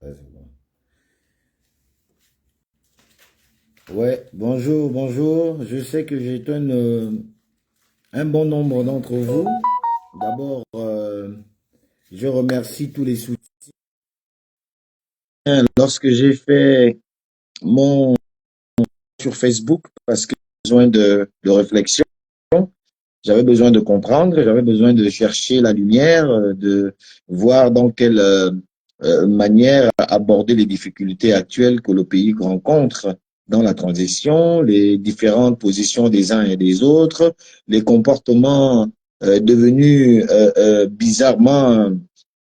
Ouais, c'est bon. Ouais, bonjour, bonjour. Je sais que j'étonne un bon nombre d'entre vous. D'abord, je remercie tous les soutiens. Lorsque j'ai fait mon sur Facebook, parce que j'avais besoin de réflexion, j'avais besoin de comprendre, j'avais besoin de chercher la lumière, de voir dans quelle manière aborder les difficultés actuelles que le pays rencontre dans la transition, les différentes positions des uns et des autres, les comportements devenus bizarrement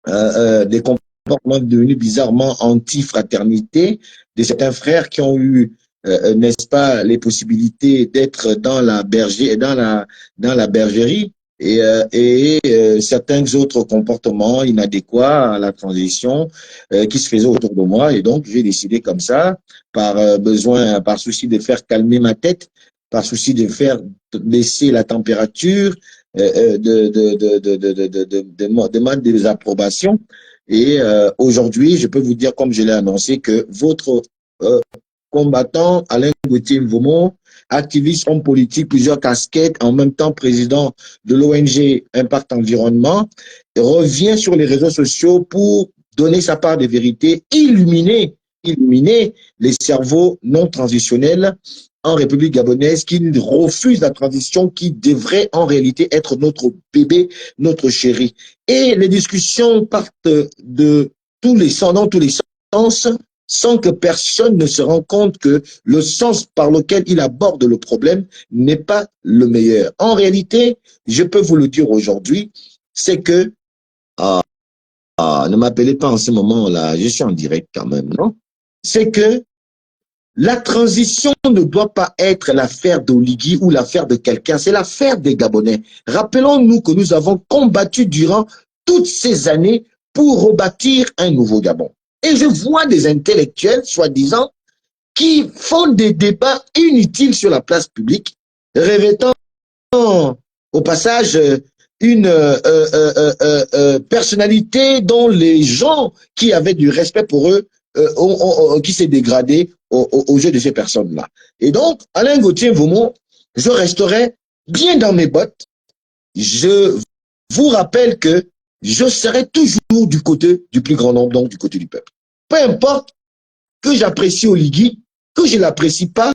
des comportements devenus bizarrement anti-fraternité de certains frères qui ont eu, n'est-ce pas, les possibilités d'être dans la berger, dans la bergerie certains autres comportements inadéquats à la transition qui se faisaient autour de moi. Et donc, j'ai décidé comme ça, par besoin, par souci de faire calmer ma tête, par souci de faire baisser la température, demande des approbations. Et aujourd'hui, je peux vous dire, comme je l'ai annoncé, que votre combattant, Alain Gauthier Mvomo, activiste, homme politique, plusieurs casquettes, en même temps président de l'ONG Impact Environnement, revient sur les réseaux sociaux pour donner sa part de vérité, illuminer les cerveaux non transitionnels en République gabonaise qui refuse la transition qui devrait en réalité être notre bébé, notre chéri. Et les discussions partent de tous les sens, dans tous les sens, sans que personne ne se rende compte que le sens par lequel il aborde le problème n'est pas le meilleur. En réalité, je peux vous le dire aujourd'hui, c'est que, ne m'appelez pas en ce moment-là, je suis en direct quand même, non? C'est que la transition ne doit pas être l'affaire d'Oligui ou l'affaire de quelqu'un, c'est l'affaire des Gabonais. Rappelons-nous que nous avons combattu durant toutes ces années pour rebâtir un nouveau Gabon. Et je vois des intellectuels, soi-disant, qui font des débats inutiles sur la place publique, revêtant au passage une personnalité dont les gens qui avaient du respect pour eux qui s'est dégradé au jeu de ces personnes-là. Et donc, Alain Gauthier Mvomo, je resterai bien dans mes bottes. Je vous rappelle que je serai toujours du côté du plus grand nombre, donc du côté du peuple. Peu importe que j'apprécie Oligui, que je ne l'apprécie pas,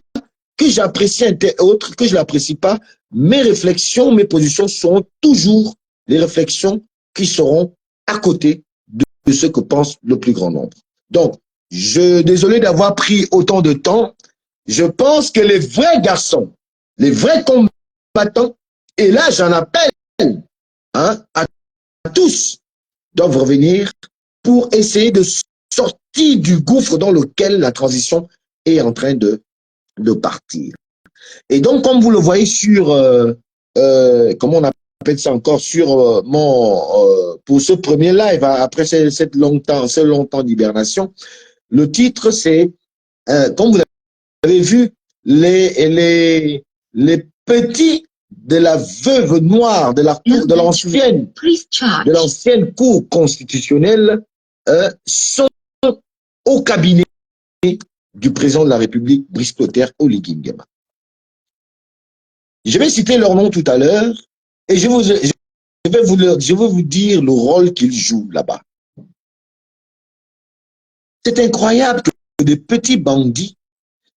que j'apprécie un tel autre, que je ne l'apprécie pas, mes réflexions, mes positions seront toujours les réflexions qui seront à côté de ce que pense le plus grand nombre. Donc, désolé d'avoir pris autant de temps. Je pense que les vrais garçons, les vrais combattants, et là j'en appelle à tous, doivent revenir pour essayer de sortir du gouffre dans lequel la transition est en train de partir. Et donc, comme vous le voyez sur, comment on appelle ça encore, sur pour ce premier live, après ce long temps d'hibernation, le titre c'est, comme vous avez vu, les petits de la veuve noire de l'ancienne cour constitutionnelle sont au cabinet du président de la République, Brice Clotaire Oligui Nguema. Je vais citer leur nom tout à l'heure et je vais vous dire le rôle qu'ils jouent là-bas. C'est incroyable que des petits bandits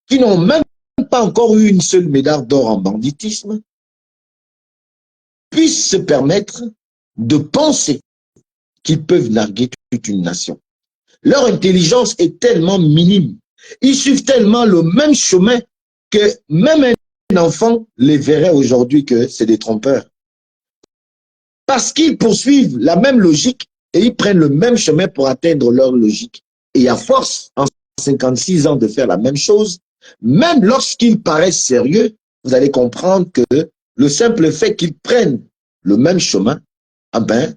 qui n'ont même pas encore eu une seule médaille d'or en banditisme puissent se permettre de penser qu'ils peuvent narguer toute une nation. Leur intelligence est tellement minime. Ils suivent tellement le même chemin que même un enfant les verrait aujourd'hui que c'est des trompeurs. Parce qu'ils poursuivent la même logique et ils prennent le même chemin pour atteindre leur logique. Et à force, en 56 ans, de faire la même chose, même lorsqu'ils paraissent sérieux, vous allez comprendre que le simple fait qu'ils prennent le même chemin, ah ben,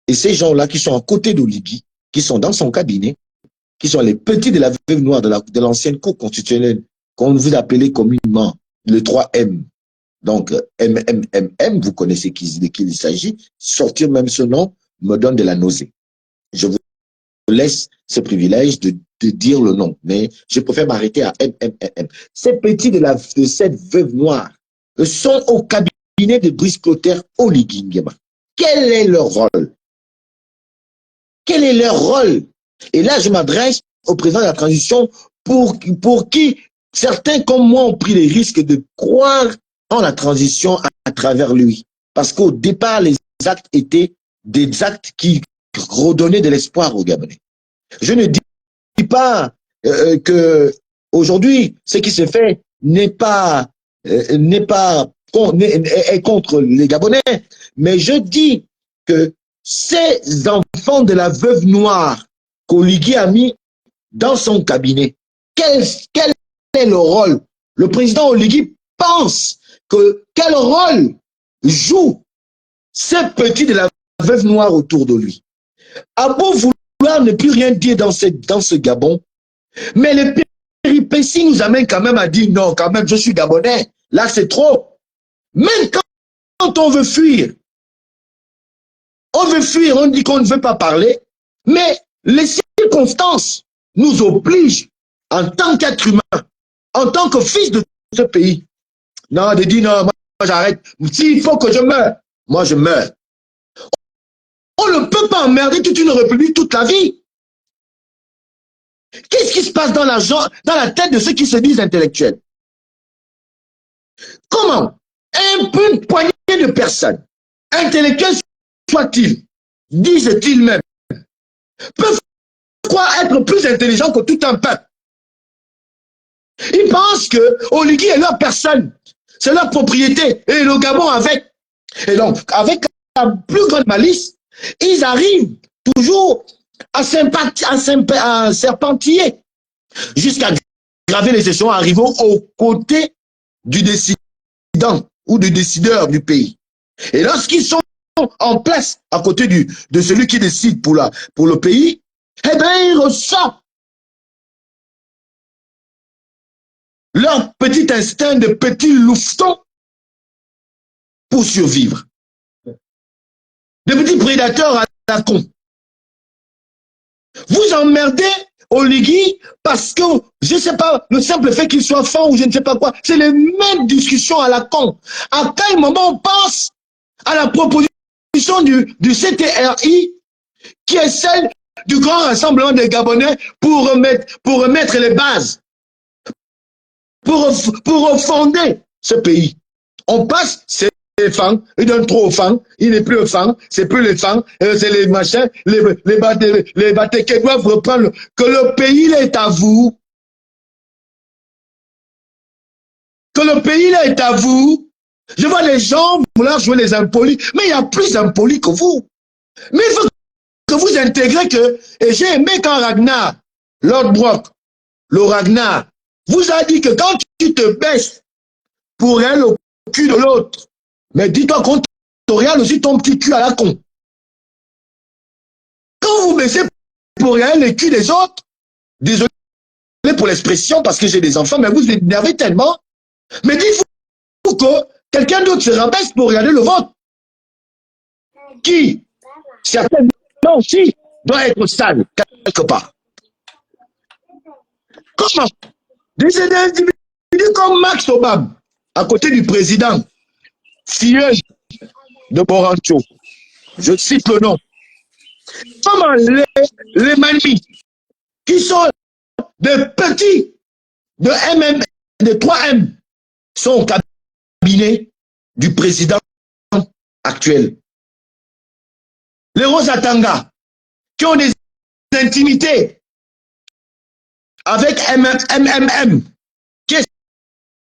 et ces gens-là qui sont à côté d'Oligui, qui sont dans son cabinet, qui sont les petits de la veuve noire de l'ancienne cour constitutionnelle, qu'on vous appelez communément le 3M. Donc, vous connaissez de qui il s'agit. Sortir même ce nom me donne de la nausée. Je vous laisse ce privilège de dire le nom, mais je préfère m'arrêter à MMM. Ces petits de cette veuve noire sont au cabinet de Brice Clotaire Oligui Nguema. Quel est leur rôle? Quel est leur rôle? Et là, je m'adresse au président de la transition pour qui certains comme moi ont pris les risques de croire en la transition à travers lui. Parce qu'au départ, les actes étaient des actes qui redonnaient de l'espoir aux Gabonais. Je ne dis pas que aujourd'hui, ce qui se fait est contre les Gabonais, mais je dis que ces enfants de la veuve noire qu'Oligui a mis dans son cabinet, quel est le rôle? Le président Oligui pense que quel rôle joue ces petits de la veuve noire autour de lui? À beau vouloir ne plus rien dire dans ce Gabon, mais les péripéties nous amènent quand même à dire non, quand même, je suis Gabonais. Là, c'est trop. Même quand on veut fuir, on dit qu'on ne veut pas parler, mais les circonstances nous obligent, en tant qu'être humain, en tant que fils de ce pays, non, de dire non, moi j'arrête. S'il faut que je meure, moi je meurs. On ne peut pas emmerder toute une république toute la vie. Qu'est-ce qui se passe dans la tête de ceux qui se disent intellectuels? Comment une poignée de personnes, intellectuels soient-ils, disent-ils même, peuvent croire être plus intelligents que tout un peuple? Ils pensent que Oligui est leur personne, c'est leur propriété, et le Gabon avec. Et donc, avec la plus grande malice, ils arrivent toujours à serpentiller jusqu'à graver les échelons arrivant aux côtés du décident ou du décideur du pays. Et lorsqu'ils sont en place à côté de celui qui décide pour le pays, eh bien, ils ressortent leur petit instinct de petits louvetons pour survivre. Des petits prédateurs à la con. Vous emmerdez Oligui parce que, je ne sais pas, le simple fait qu'il soit fan ou je ne sais pas quoi, c'est les mêmes discussions à la con. À quel moment on pense à la proposition du CTRI, qui est celle du grand rassemblement des Gabonais pour remettre les bases, pour fonder ce pays. On passe, c'est les fans, ils donnent trop aux fans, il n'est plus aux fans, c'est plus les fans, c'est les machins, les bâtés qui doivent reprendre, que le pays est à vous. Que le pays est à vous. Je vois les gens vouloir jouer les impolis, mais il y a plus impolis que vous. Mais il faut que vous intégrez que, et j'ai aimé quand Ragnar, Lord Brock, le Ragnar, vous a dit que quand tu te baisses pour elle au cul de l'autre, mais dis-toi qu'on te regarde aussi ton petit cul à la con. Quand vous baissez pour elle le cul des autres, désolé pour l'expression parce que j'ai des enfants, mais vous énervez tellement, mais dites-vous que quelqu'un d'autre se rabaisse pour regarder le vôtre. Qui, certainement aussi, doit être sale quelque part. Comment? Des individus comme Max Obama, à côté du président, filleul de Borancho, je cite le nom. Comment les Mani, qui sont des petits de MM, de 3M, sont au cabinet du président actuel. Les Rosatanga, qui ont des intimités avec MMM, qui est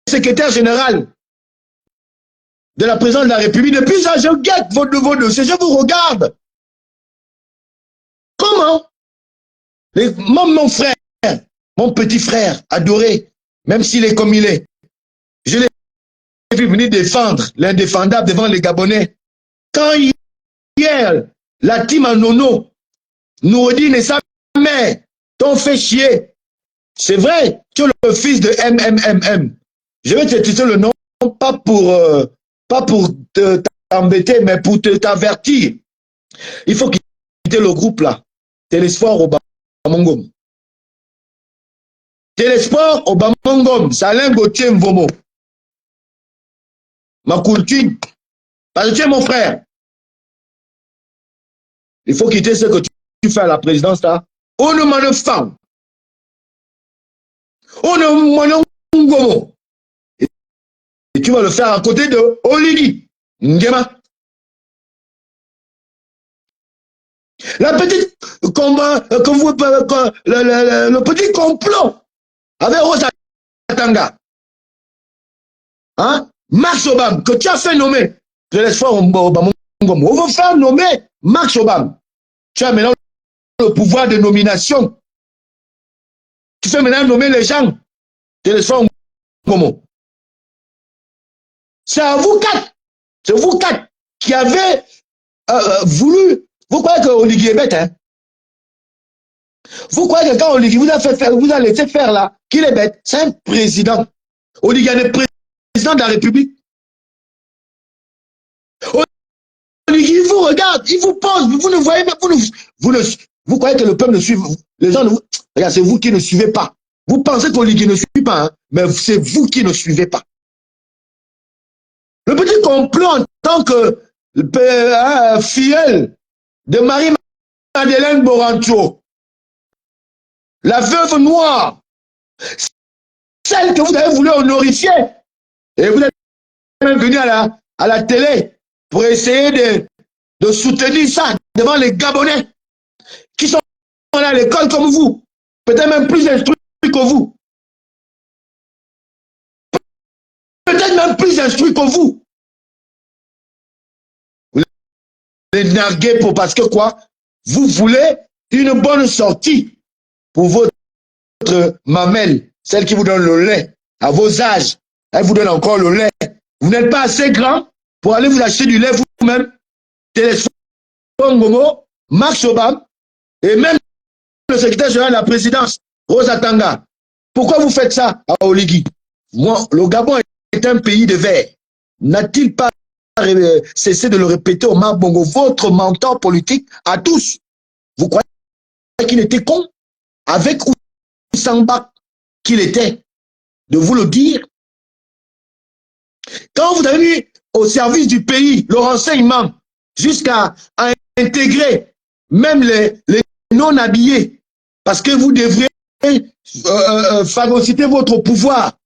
secrétaire général de la présidence de la République. Depuis ça, je guette vos dossiers, je vous regarde. Comment? Mon frère, mon petit frère adoré, même s'il est comme il est, je l'ai vu venir défendre l'indéfendable devant les Gabonais. Quand hier, la team en nono, Noureddine et sa mère t'ont fait chier. C'est vrai, tu es le fils de MMM. Je vais te citer le nom, pas pour t'embêter, mais pour t'avertir. Il faut quitter le groupe là. C'est l'espoir au bas. Obamongom. Télésport, Obamongom. C'est Alain Gauthier Mvomo. Ma culture. Parce que tu es mon frère. Il faut quitter ce que tu fais à la présidence là. On ne m'en femme. On ne m'en Ngomo. Et tu vas le faire à côté de Oligi. Ngema. La petite combat, le petit complot avec Rosa Tanga. Hein? Max Obama, que tu as fait nommer. Je laisse faire Obama. On veut faire nommer Max Obama. Tu as maintenant le pouvoir de nomination. Tu fais maintenant nommer les gens. Je laisse faire Ngomo. C'est à vous quatre. C'est vous quatre qui avez voulu. Vous croyez que Oligui est bête, hein? Vous croyez que quand Oligui vous a laissé faire là, qu'il est bête? C'est un président. Oligui est président de la République. Oligui, il vous regarde, il vous pose, vous ne voyez même, vous croyez que le peuple ne suit, les gens, regarde, c'est vous qui ne suivez pas. Vous pensez qu'Oligui ne suit pas, hein? Mais c'est vous qui ne suivez pas. Le petit complot en tant que filleule de Marie-Madeleine Borancho, la veuve noire, celle que vous avez voulu honorifier, et vous êtes même venu à la télé pour essayer de soutenir ça devant les Gabonais qui sont à l'école comme vous, peut-être même plus instruits que vous, peut-être même plus instruits que vous. Vous les narguez parce que quoi? Vous voulez une bonne sortie pour votre mamelle, celle qui vous donne le lait à vos âges. Elle vous donne encore le lait. Vous n'êtes pas assez grand pour aller vous acheter du lait vous-même. Téléphone Ngomo, Max Obama et même le secrétaire général de la présidence, Rosa Tanga. Pourquoi vous faites ça à Oligui? Moi, le Gabon est un pays de verre. N'a-t-il pas cessé de le répéter au Omar Bongo, votre mentor politique à tous? Vous croyez qu'il était con? Avec ou sans bac qu'il était? De vous le dire? Quand vous avez mis au service du pays le renseignement jusqu'à intégrer même les non-habillés, parce que vous devriez phagocyter votre pouvoir.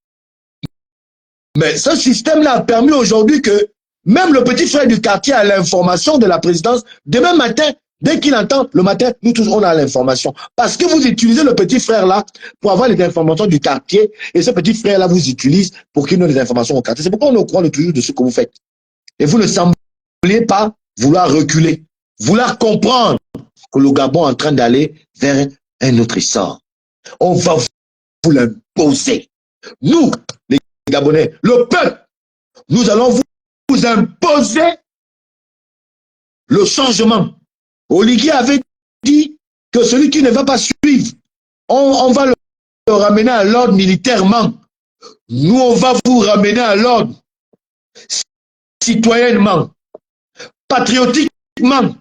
Mais ce système-là a permis aujourd'hui que même le petit frère du quartier a l'information de la présidence. Demain matin, dès qu'il entend le matin, nous tous on a l'information. Parce que vous utilisez le petit frère-là pour avoir les informations du quartier, et ce petit frère-là vous utilise pour qu'il donne des informations au quartier. C'est pourquoi on est au courant de toujours de ce que vous faites. Et vous ne semblez pas vouloir reculer, vouloir comprendre que le Gabon est en train d'aller vers un autre essor. On va vous l'imposer. Nous, les Gabonais, le peuple, nous allons vous imposer le changement. Oligui avait dit que celui qui ne va pas suivre, on va le ramener à l'ordre militairement. Nous, on va vous ramener à l'ordre citoyennement, patriotiquement.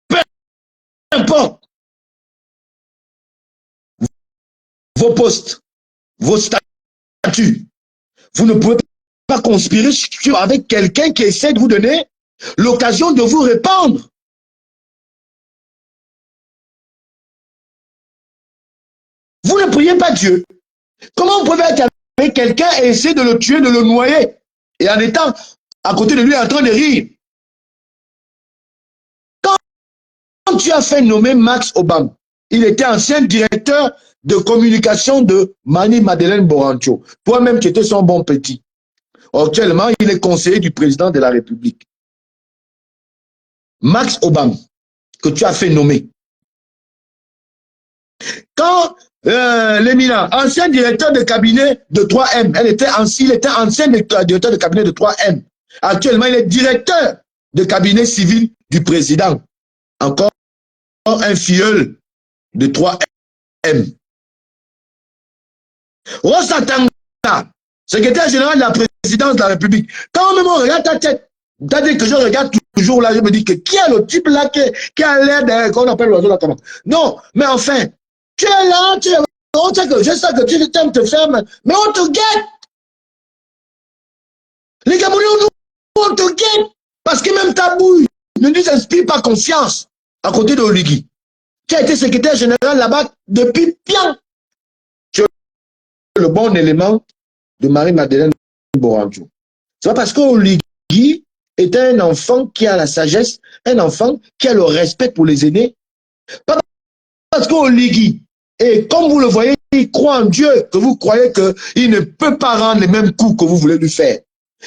Peu importe vos postes, vos statuts, vous ne pouvez pas conspirer avec quelqu'un qui essaie de vous donner l'occasion de vous répandre. Vous ne priez pas Dieu. Comment vous pouvez être avec quelqu'un et essayer de le tuer, de le noyer, et en étant à côté de lui en train de rire? Quand tu as fait nommer Max Obama, il était ancien directeur de communication de Marie-Madeleine Borancho. Toi-même, tu étais son bon petit. Actuellement, il est conseiller du président de la République. Max Obama, que tu as fait nommer. Quand l'éminent, ancien directeur de cabinet de 3M, il était ancien directeur de cabinet de 3M. Actuellement, il est directeur de cabinet civil du président. Encore un filleul de 3M. Rosa Tanga, secrétaire général de la présidence de la République. Quand même on regarde ta tête, C'est-à-dire que je regarde toujours là, je me dis que qui est le type là qui a l'air qu'on appelle l'oiseau là comment? Non, mais enfin, tu es là, on sait que je sais que tu aimes te faire, mais on te guette. Les Gabonais, on te guette. Parce que même ta bouille ne nous inspire pas confiance à côté de Oligui. Tu as été secrétaire général là-bas depuis bien. Tu es le bon élément de Marie-Madeleine Boranjo. C'est pas parce qu'Oligui est un enfant qui a la sagesse, un enfant qui a le respect pour les aînés. Pas parce qu'Oligui, et comme vous le voyez, il croit en Dieu, que vous croyez qu'il ne peut pas rendre les mêmes coups que vous voulez lui faire.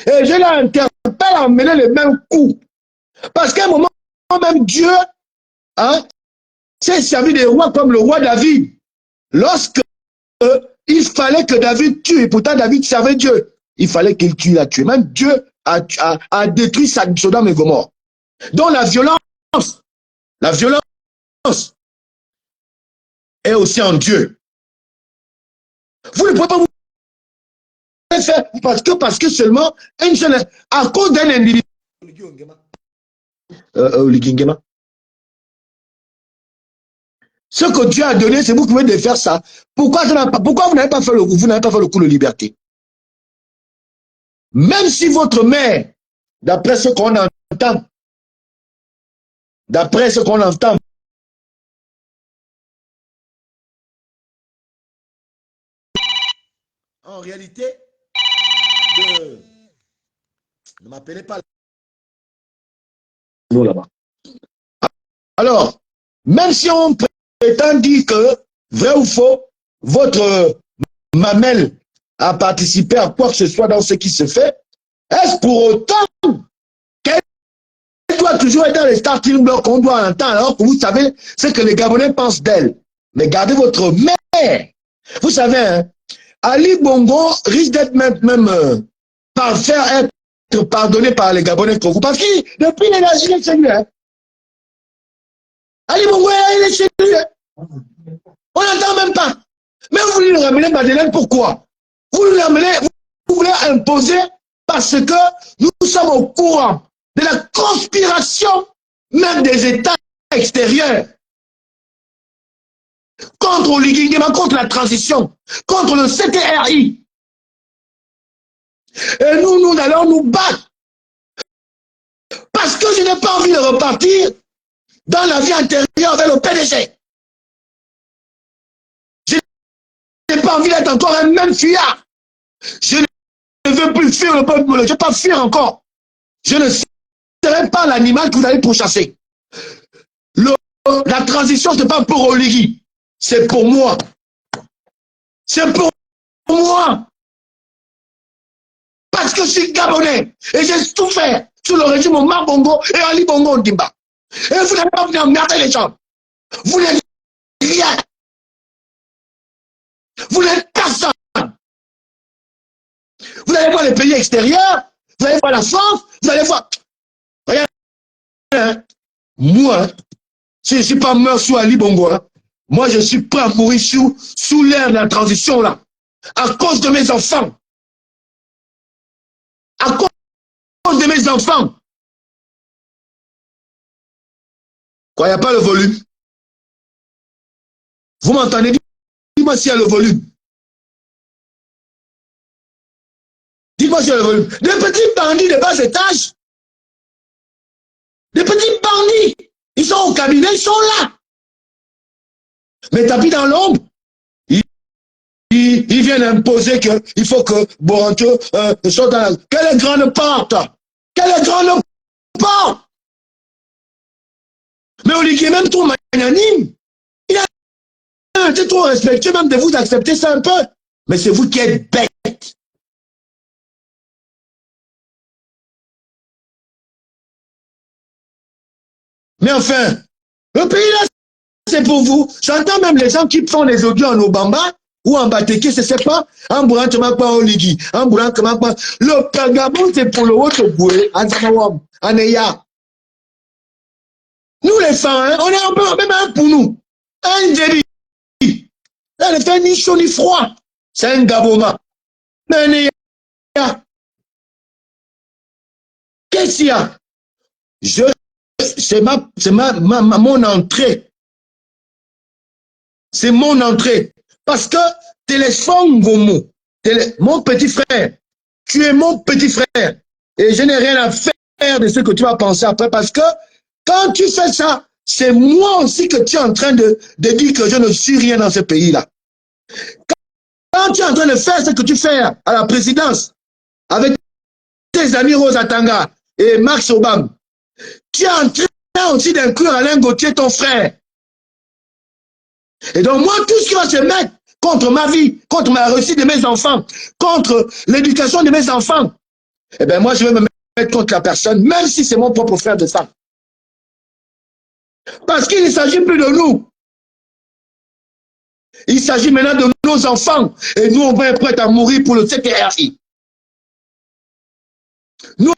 Et je l'interpelle à mener les mêmes coups. Parce qu'à un moment, même Dieu s'est servi des rois comme le roi David. Lorsque il fallait que David tue, et pourtant David servait Dieu, il fallait qu'il tue la tuer. Même Dieu a détruit Sodome et Gomorrhe. Donc la violence est aussi en Dieu. Vous ne pouvez pas vous faire parce que seulement une seule, à cause d'un individu. Ce que Dieu a donné, c'est vous qui pouvez faire ça. Pourquoi vous n'avez pas fait le coup de liberté? Même si votre mère, d'après ce qu'on entend, en réalité, ne m'appelez pas là-bas. Alors, même si on prétend dire que, vrai ou faux, votre mamelle a participé à quoi que ce soit dans ce qui se fait, est-ce pour autant qu'elle doit toujours être dans les starting blocks qu'on doit entendre, alors que vous savez ce que les Gabonais pensent d'elle? Mais gardez votre mère. Vous savez, hein, Ali Bongo risque d'être même par faire être pardonné par les Gabonais pour vous. Parce que depuis il est chez lui. Hein. Ali Bongo, il est chez lui. Hein. On n'entend même pas. Mais vous voulez le ramener Madeleine, pourquoi? Vous le ramenez, vous voulez imposer parce que nous sommes au courant de la conspiration même des États extérieurs contre Oligui Nguema, contre la transition, contre le CTRI. Et nous allons nous battre. Parce que je n'ai pas envie de repartir dans la vie antérieure avec le PDG. Je n'ai pas envie d'être encore un même fuyard. Je ne veux plus fuir le peuple, je ne veux pas fuir encore. Je ne serai pas l'animal que vous allez pourchasser. La transition, ce n'est pas pour Oligui. C'est pour moi. C'est pour moi. Parce que je suis Gabonais. Et j'ai souffert sous le régime Omar Bongo et Ali Bongo Ondimba. Et vous n'avez pas venu emmerder les gens. Vous n'êtes rien. Vous n'êtes personne. Vous allez voir les pays extérieurs, vous allez voir la France, vous allez voir. Regardez, hein, moi, si je ne suis pas mort sous Ali Bongo, hein, moi je suis prêt à mourir sous l'ère de la transition là, à cause de mes enfants. À cause de mes enfants. Quoi, il n'y a pas le volume? Vous m'entendez? Dis-moi s'il y a le volume. Dis-moi s'il y a le volume. Des petits bandits de bas étage. Des petits bandits. Ils sont au cabinet, ils sont là. Mais tapis dans l'ombre. Ils viennent imposer qu'il faut que Borancho soit dans la... Quelle grande porte? Quelle grande porte? Mais Olivier, même trop magnanime. Il a été trop respectueux même de vous accepter ça un peu. Mais c'est vous qui êtes bête. Mais enfin, le pays là, c'est pour vous. J'entends même les gens qui font les audios en Obamba ou en Bateke, je ne sais pas, en Boulan, tu m'as pas Oligui, en Boulan, tu m'as pas. Le Pergamon, c'est pour le haut boué, en Zamawam, en Eya. Nous, les femmes, hein, on est un peu même un pour nous. Un délit. Là, ne fait ni chaud ni froid. C'est un gaboma. Mais un Eya. Tessia, c'est mon entrée. C'est mon entrée. Parce que téléphone Gomo, mon petit frère, tu es mon petit frère. Et je n'ai rien à faire de ce que tu vas penser après. Parce que quand tu fais ça, c'est moi aussi que tu es en train de dire que je ne suis rien dans ce pays-là. Quand tu es en train de faire ce que tu fais à la présidence, avec tes amis Rosa Tanga et Max Obama, tu es en train aussi d'inclure Alain Gauthier, ton frère. Et donc moi, tout ce qui va se mettre contre ma vie, contre ma réussite de mes enfants, contre l'éducation de mes enfants, eh bien moi, je vais me mettre contre la personne, même si c'est mon propre frère de sang. Parce qu'il ne s'agit plus de nous. Il s'agit maintenant de nos enfants. Et nous, on va être prêts à mourir pour le CTRI. Nous,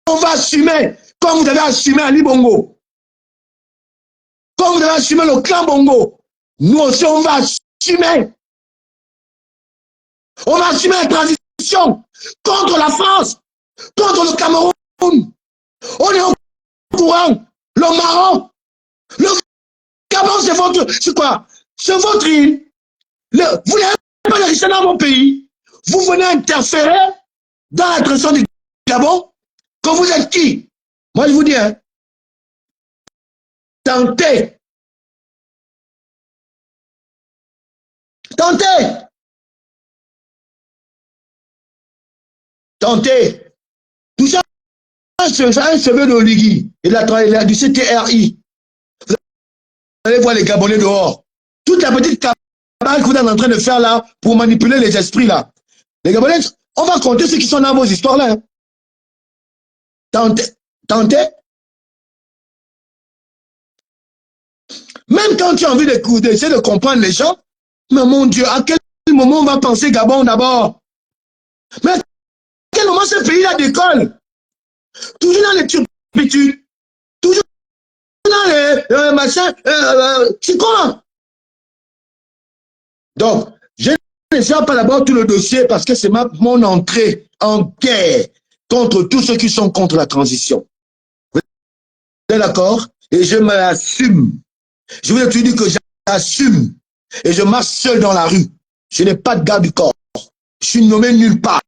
on va assumer, comme vous avez assumé Ali Bongo, comme vous avez assumé le clan Bongo. Nous aussi, on va assumer. On va assumer la transition contre la France, contre le Cameroun. On est au courant. Le Maroc, le Gabon, c'est votre... C'est quoi? C'est votre île. Vous n'avez pas de richesse dans mon pays. Vous venez interférer dans la transition du Gabon. Que vous êtes qui? Moi, je vous dis, hein, tentez. Tentez. Tentez. Tout ça, un cheveu d'Oligui et du CTRI. Vous allez voir les Gabonais dehors. Toute la petite cabane que vous êtes en train de faire là pour manipuler les esprits là. Les Gabonais, on va compter ceux qui sont dans vos histoires là. Hein. Tentez. Tentez. Même quand tu as envie d'essayer de comprendre les gens, mais mon Dieu, à quel moment on va penser Gabon d'abord? Mais à quel moment ce pays-là décolle? Toujours dans les turpitudes, toujours dans les machins, c'est quoi? Donc, je ne sais pas d'abord tout le dossier parce que c'est mon entrée en guerre contre tous ceux qui sont contre la transition. Vous êtes d'accord? Et je m'assume. Je vous ai toujours dit que j'assume. Et je marche seul dans la rue. Je n'ai pas de garde du corps. Je suis nommé nulle part.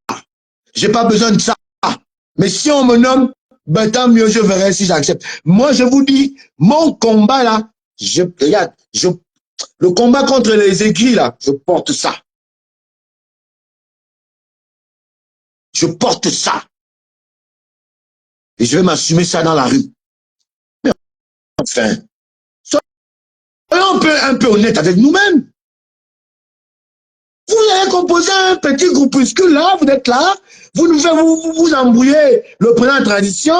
Je n'ai pas besoin de ça. Mais si on me nomme, ben tant mieux, je verrai si j'accepte. Moi, je vous dis, mon combat là, regarde, le combat contre les aigris là, je porte ça. Je porte ça. Et je vais m'assumer ça dans la rue. Mais enfin, soyons un peu honnête avec nous-mêmes. Vous avez composé un petit groupuscule là, vous êtes là, vous embrouillez le président de tradition,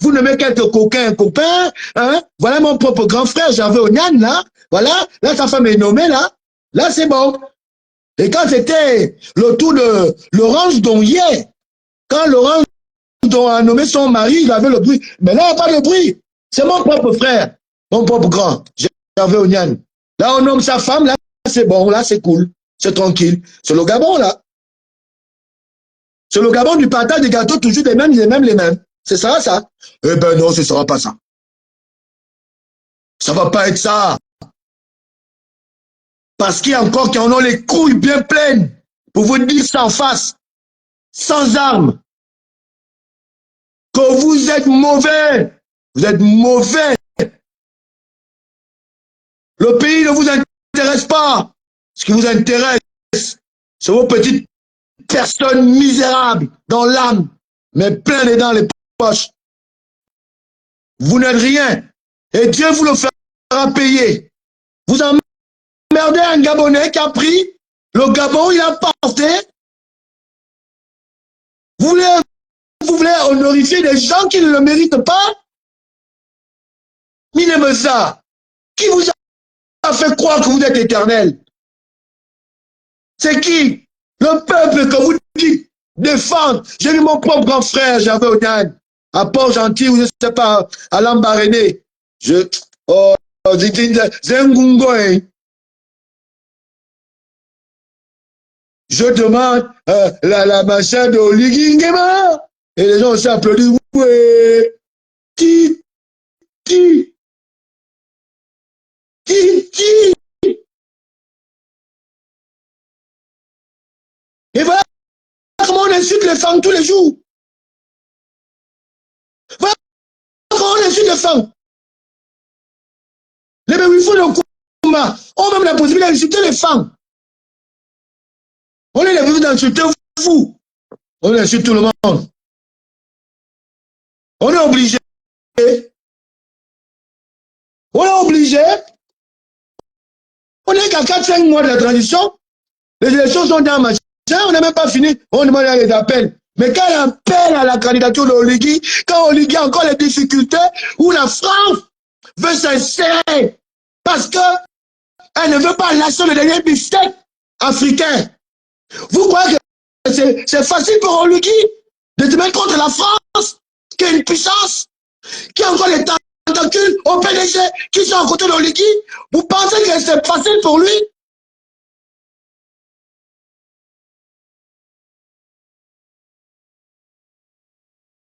vous nommez quelques copains, hein. Voilà mon propre grand frère, j'avais Onyan là, voilà, là sa femme est nommée là c'est bon. Et quand c'était le tour de Laurence Donnier, quand Laurence Donnier a nommé son mari, il avait le bruit, mais là il n'y a pas de bruit, c'est mon propre frère, mon propre grand, j'avais Onyan. Là on nomme sa femme, là c'est bon, là c'est cool. C'est tranquille. C'est le Gabon, là. C'est le Gabon du partage des gâteaux, toujours les mêmes. C'est ça, ça. Eh ben non, ce ne sera pas ça. Ça ne va pas être ça. Parce qu'il y a encore qui en ont les couilles bien pleines pour vous dire ça en face, sans armes, que vous êtes mauvais. Vous êtes mauvais. Le pays ne vous intéresse pas. Ce qui vous intéresse, c'est vos petites personnes misérables dans l'âme, mais plein dans les poches. Vous n'êtes rien. Et Dieu vous le fera payer. Vous emmerdez un Gabonais qui a pris le Gabon, il a porté. Vous voulez honorifier des gens qui ne le méritent pas? Minez-moi, qui vous a fait croire que vous êtes éternel? C'est qui? Le peuple que vous dites défendre. J'ai eu mon propre grand frère, j'avais Onan, à Port-Gentil, ou je ne sais pas, à Lambaréné. Oh, c'est un gungo, hein. Je demande la machin de Oligui Nguema. Et les gens aussi applaudissent. Ti, ti, ti. Et voilà comment on insulte les femmes tous les jours. Voilà comment on insulte les femmes. Les bébés font le combat. On a même la possibilité d'insulter les femmes. On est les bébés d'insulter vous. On insulte tout le monde. On est obligé. On est obligé. On est qu'à 4-5 mois de la transition. Les élections sont dans ma chaîne. On n'a même pas fini. On demande les appels. Mais quand il appelle à la candidature de Oligui, quand Oligui a encore les difficultés, où la France veut s'insérer, parce qu'elle ne veut pas lâcher le dernier beefsteak africain. Vous croyez que c'est facile pour Oligui de se mettre contre la France, qui est une puissance, qui a encore les tentacules au PDG, qui sont à côté d'Oligui? Vous pensez que c'est facile pour lui?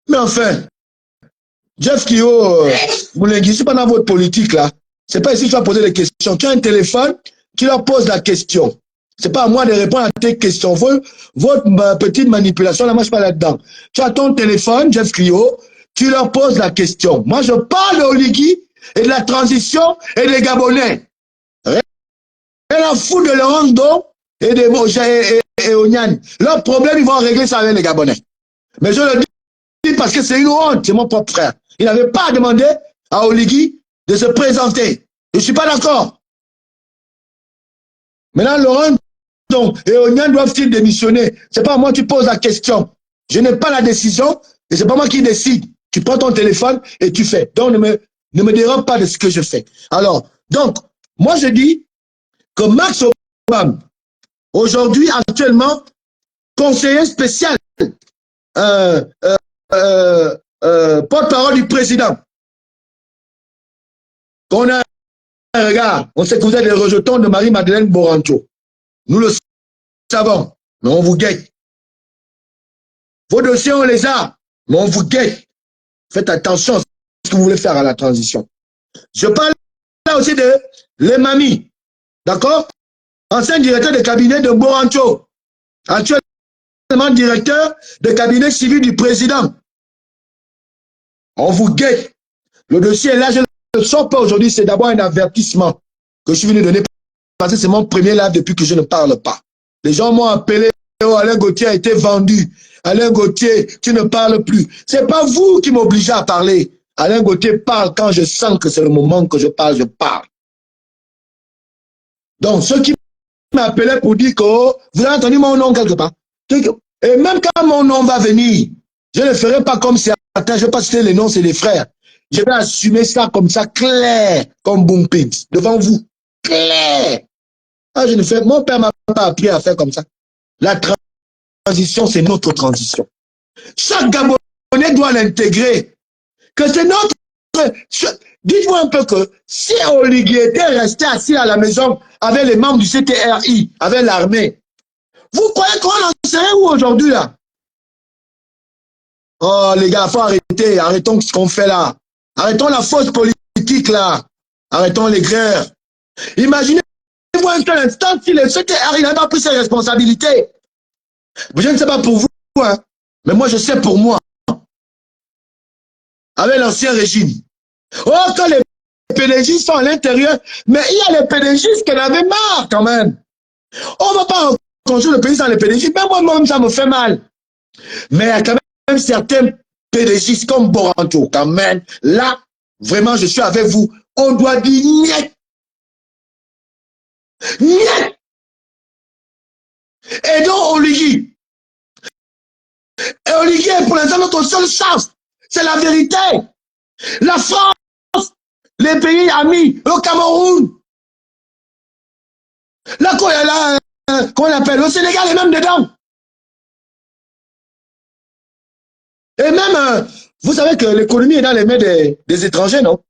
Mais enfin, Jeff Kio, Moulengi, c'est pas dans votre politique là. C'est pas ici que tu vas poser des questions. Tu as un téléphone, tu leur poses la question. C'est pas à moi de répondre à tes questions. Votre petite manipulation, là, moi, je suis pas là-dedans. Tu as ton téléphone, Jeff Clio, tu leur poses la question. Moi, je parle de Oligui et de la transition et des Gabonais. Rien à foutre de Laurent Do et de Moja et Onyan. Leur problème, ils vont régler ça avec les Gabonais. Mais je le dis parce que c'est une honte, c'est mon propre frère. Il n'avait pas demandé à Oligui de se présenter. Je ne suis pas d'accord. Maintenant, Laurent et Onyan doivent-ils démissionner? C'est pas moi qui pose la question. Je n'ai pas la décision et c'est pas moi qui décide. Tu prends ton téléphone et tu fais. Donc, ne me dérobe pas de ce que je fais. Alors, donc, moi je dis que Max Obama, aujourd'hui, actuellement, conseiller spécial, porte-parole du président, qu'on a un regard, on sait que vous êtes les rejetons de Marie-Madeleine Borancho. Nous le savons, mais on vous guette. Vos dossiers, on les a, mais on vous guette. Faites attention à ce que vous voulez faire à la transition. Je parle là aussi de Lemami, d'accord? Ancien directeur de cabinet de Borancho, actuellement directeur de cabinet civil du président. On vous guette. Le dossier est là, je ne le sors pas aujourd'hui, c'est d'abord un avertissement que je suis venu donner parce que c'est mon premier live depuis que je ne parle pas. Les gens m'ont appelé, oh, Alain Gauthier a été vendu. Alain Gauthier, tu ne parles plus. C'est pas vous qui m'obligez à parler. Alain Gauthier parle quand je sens que c'est le moment que je parle, je parle. Donc, ceux qui m'appelaient pour dire que oh, vous avez entendu mon nom quelque part. Et même quand mon nom va venir, je ne ferai pas comme certains, je ne vais pas citer les noms, c'est les frères. Je vais assumer ça comme ça, clair, comme Bumpins, devant vous. Clair. Ah, je ne fais, mon père m'a pas appris à faire comme ça. La transition, c'est notre transition. Chaque Gabonais doit l'intégrer. Que c'est notre... Dites-vous un peu que si Oligui était resté assis à la maison avec les membres du CTRI, avec l'armée, vous croyez qu'on en serait où aujourd'hui là? Oh les gars, il faut arrêter, arrêtons ce qu'on fait là. Arrêtons la fausse politique là. Arrêtons les guerres. Imaginez-vous un seul instant si le CTRI n'a pas pris ses responsabilités. Je ne sais pas pour vous, hein, mais moi je sais pour moi. Avec l'ancien régime. Oh, quand les PDG sont à l'intérieur, mais il y a les PDG qui en avaient marre quand même. On ne va pas construire le pays sans les PDG, même moi-même ça me fait mal. Mais il y a quand même certains PDG comme Boranto, quand même. Là, vraiment, je suis avec vous. On doit dire niet. Niet. Et donc, Oligui. Et Oligui est pour l'instant notre seule chance. C'est la vérité. La France, les pays amis, le Cameroun. Là, comment on appelle, le Sénégal est même dedans. Et même, vous savez que l'économie est dans les mains des étrangers, non?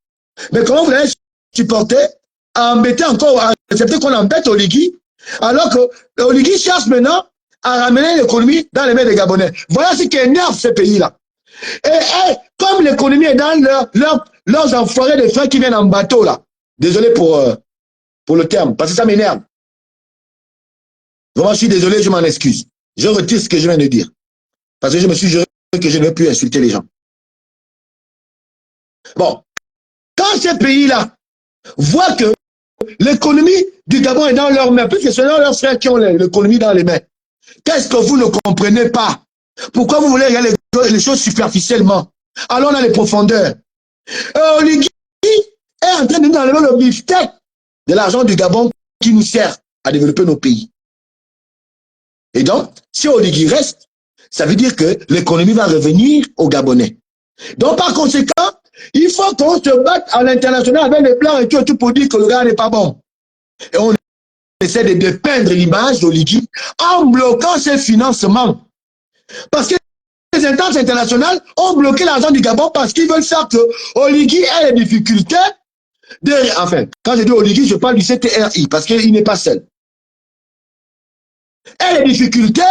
Mais comment vous allez supporter à embêter encore, à accepter qu'on embête Oligui, alors que Oligui cherche maintenant à ramener l'économie dans les mains des Gabonais. Voilà ce qui énerve ces pays-là. Et comme l'économie est dans leurs enfoirés de frères qui viennent en bateau, là. Désolé pour le terme, parce que ça m'énerve. Vraiment, je suis désolé, je m'en excuse. Je retire ce que je viens de dire. Parce que je me suis juré que je ne vais plus insulter les gens. Bon, quand ces pays-là voient que l'économie du Gabon est dans leurs mains, puisque ce sont leurs frères qui ont l'économie dans les mains, qu'est-ce que vous ne comprenez pas? Pourquoi vous voulez regarder les choses superficiellement? Allons dans les profondeurs. Oligui est en train de nous enlever le beefsteak de l'argent du Gabon qui nous sert à développer nos pays. Et donc, si Oligui reste, ça veut dire que l'économie va revenir aux Gabonais. Donc, par conséquent, il faut qu'on se batte à l'international avec les Blancs et tout pour dire que le gars n'est pas bon. Et on essaie de dépeindre l'image d'Oligui en bloquant ses financements. Parce que les instances internationales ont bloqué l'argent du Gabon parce qu'ils veulent faire que Oligui ait les difficultés enfin, quand je dis Oligui, je parle du CTRI parce qu'il n'est pas seul. Et les difficultés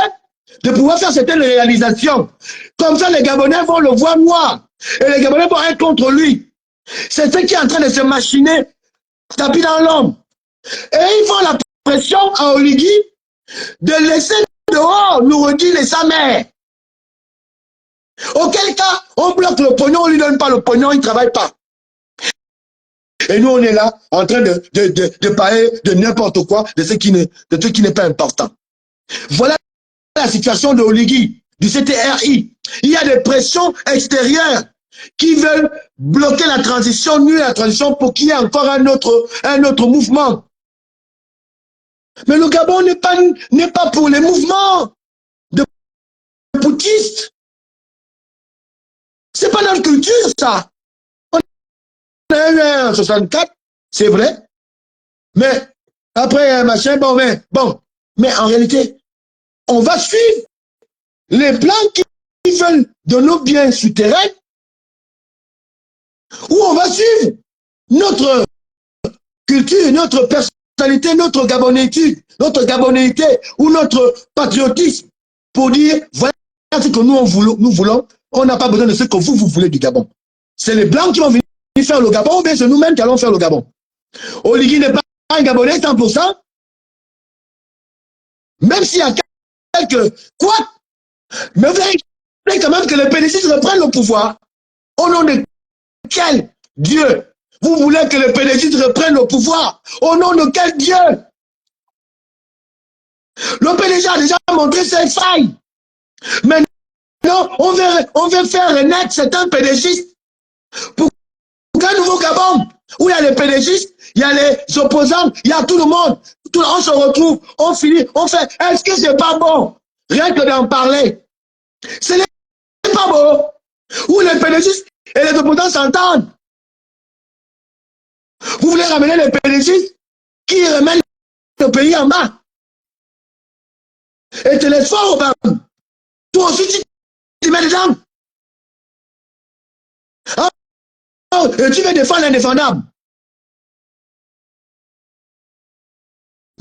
de pouvoir faire certaines réalisations. Comme ça, les Gabonais vont le voir noir. Et les Gabonais vont être contre lui. C'est ce qui est en train de se machiner, tapis dans l'ombre. Et ils font la pression à Oligui de laisser dehors Noureddine et sa mère. Auquel cas, on bloque le pognon, on ne lui donne pas le pognon, il ne travaille pas. Et nous, on est là, en train de parler de n'importe quoi, de ce qui n'est pas important. Voilà la situation de Oligui, du CTRI. Il y a des pressions extérieures qui veulent bloquer la transition, nuire la transition pour qu'il y ait encore un autre mouvement. Mais le Gabon n'est pas pour les mouvements de poutistes. C'est pas notre culture, ça. On a eu un 64, c'est vrai. Mais après, machin, mais en réalité, on va suivre les Blancs qui veulent de nos biens souterrains, ou on va suivre notre culture, notre personnalité, notre gabonnéité ou notre patriotisme pour dire, voilà ce que nous voulons, on n'a pas besoin de ce que vous voulez du Gabon. C'est les Blancs qui vont venir faire le Gabon, ou bien c'est nous-mêmes qui allons faire le Gabon. Oligui n'est pas un Gabonais 100%, même s'il y a quelques quoi, mais vous voulez quand même que les PDC reprennent le pouvoir. Au nom de quel Dieu? Vous voulez que les PDC reprennent le pouvoir? Au nom de quel Dieu? Le PDG a déjà montré ses failles. Maintenant, on veut faire renaître certains PDG pour un nouveau Gabon où il y a les PDG, il y a les opposants, il y a tout le monde. On se retrouve, on finit, on fait. Est-ce que c'est pas bon? Rien que d'en parler. Ce n'est pas beau. Où les PDG et les opposants s'entendent. Vous voulez ramener les PDG qui remettent le pays en bas. Et te laisse fort au bas. Toi aussi, tu mets dedans. Oh, et tu veux défendre l'indéfendable.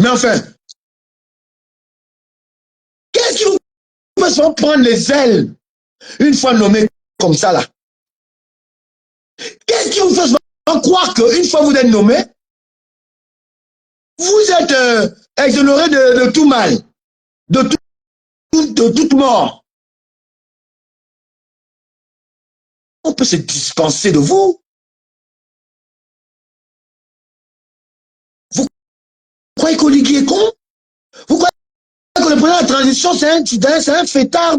Mais enfin, qu'est-ce qui vous fait prendre les ailes une fois nommé comme ça là? Qu'est-ce qui vous fait croire qu'une fois vous êtes nommé, vous êtes exonéré de tout mal, de toute mort? On peut se dispenser de vous. Vous croyez qu'Oligui est con? Vous croyez que le président de la transition, c'est un fêtard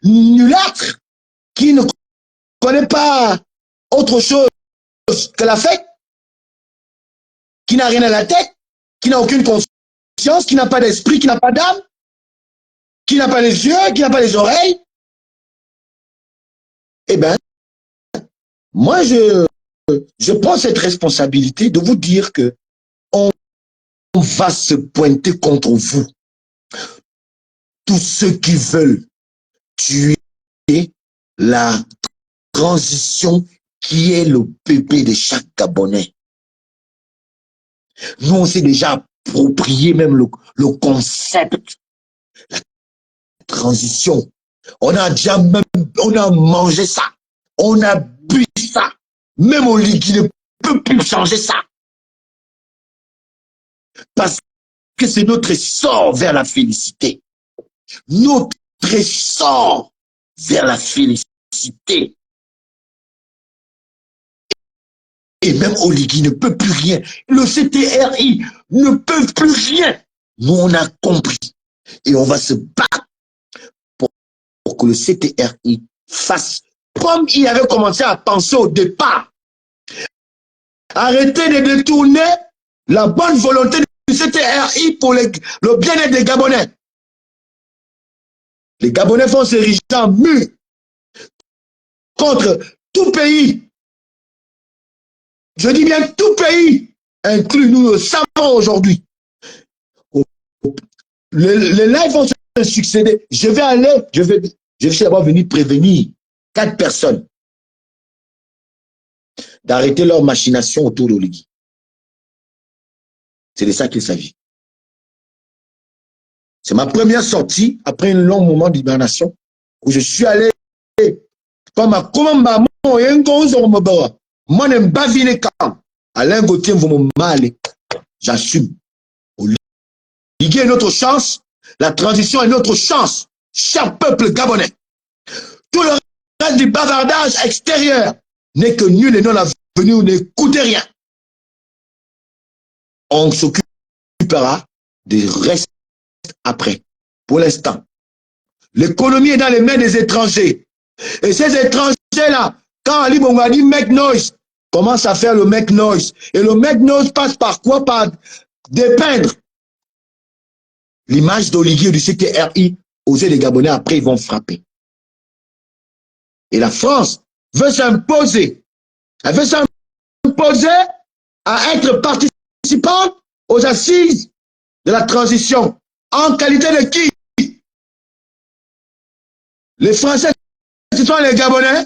nulâtre qui ne connaît pas autre chose que la fête, qui n'a rien à la tête, qui n'a aucune conscience, qui n'a pas d'esprit, qui n'a pas d'âme, qui n'a pas les yeux, qui n'a pas les oreilles? Eh bien, moi, je prends cette responsabilité de vous dire que on va se pointer contre vous. Tous ceux qui veulent tuer la transition qui est le bébé de chaque Gabonais. Nous, on s'est déjà approprié même le concept, la transition. On a déjà même, on a mangé ça. On a bu ça. Même Oligui ne peut plus changer ça. Parce que c'est notre sort vers la félicité. Notre sort vers la félicité. Et même Oligui ne peut plus rien. Le CTRI ne peut plus rien. Nous, on a compris. Et on va se battre pour que le CTRI fasse comme il avait commencé à penser au départ. Arrêtez de détourner la bonne volonté du CTRI pour le bien-être des Gabonais. Les Gabonais vont s'ériger en mur contre tout pays. Je dis bien tout pays, inclus nous le savons aujourd'hui. Les lives vont se succéder. Je vais d'abord venir prévenir 4 personnes d'arrêter leur machination autour d'Oligui. C'est de ça qu'il s'agit. C'est ma première sortie après un long moment d'hibernation où je suis allé comme à Komamba, moi n'aime pas venir quand Alain Gauthier vous me mal. J'assume. Oligui est notre chance. La transition est notre chance. Cher peuple gabonais. Tout le reste du bavardage extérieur n'est que nul et non avenu ou n'écoute rien. On s'occupera des restes après. Pour l'instant, l'économie est dans les mains des étrangers. Et ces étrangers-là, quand Ali Bongo dit make noise, commence à faire le make noise. Et le make noise passe par quoi? Par dépeindre l'image d'Oligui du CTRI aux yeux des Gabonais. Après, ils vont frapper. Et la France veut s'imposer. Elle veut s'imposer à être participante aux assises de la transition. En qualité de qui? Les Français, ce sont les Gabonais.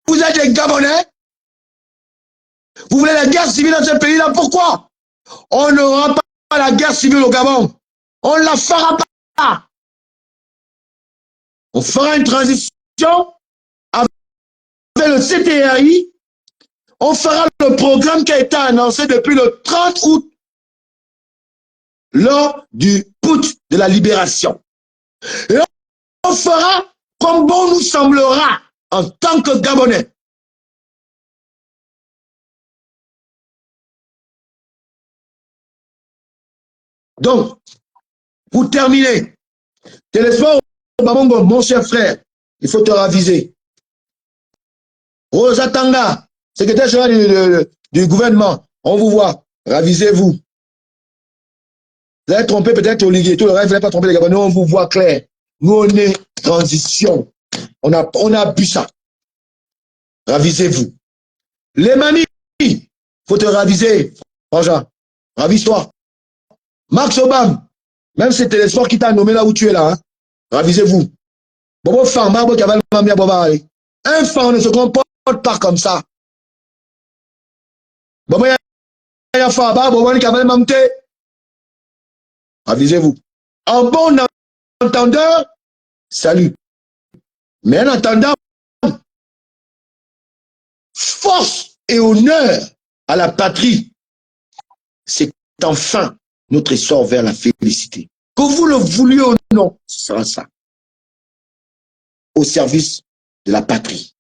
Vous êtes des Gabonais. Vous voulez la guerre civile dans ce pays-là. Pourquoi? On n'aura pas la guerre civile au Gabon. On ne la fera pas. On fera une transition avec le CTRI. On fera le programme qui a été annoncé depuis le 30 août lors du putsch de la libération. Et on fera comme bon nous semblera en tant que Gabonais. Donc, pour terminer, Télésphore Babongo, mon cher frère, il faut te raviser. Rosa Tanga, secrétaire général du gouvernement, on vous voit, ravisez-vous. Vous avez trompé peut-être Olivier, tout le reste, vous n'avez pas trompé les Gabonais, on vous voit clair. Nous, on est transition. On a bu ça. Ravisez-vous. Les mamies, il faut te raviser. Frangin, ravise-toi. Max Obama, même si c'est Télésphore qui t'a nommé là où tu es là, hein, ravisez-vous. Un fan ne se comporte pas comme ça. Ravisez-vous. En bon entendeur, salut. Mais en attendant, force et honneur à la patrie, c'est enfin notre essor vers la félicité. Que vous le vouliez ou non, ce sera ça. Au service de la patrie.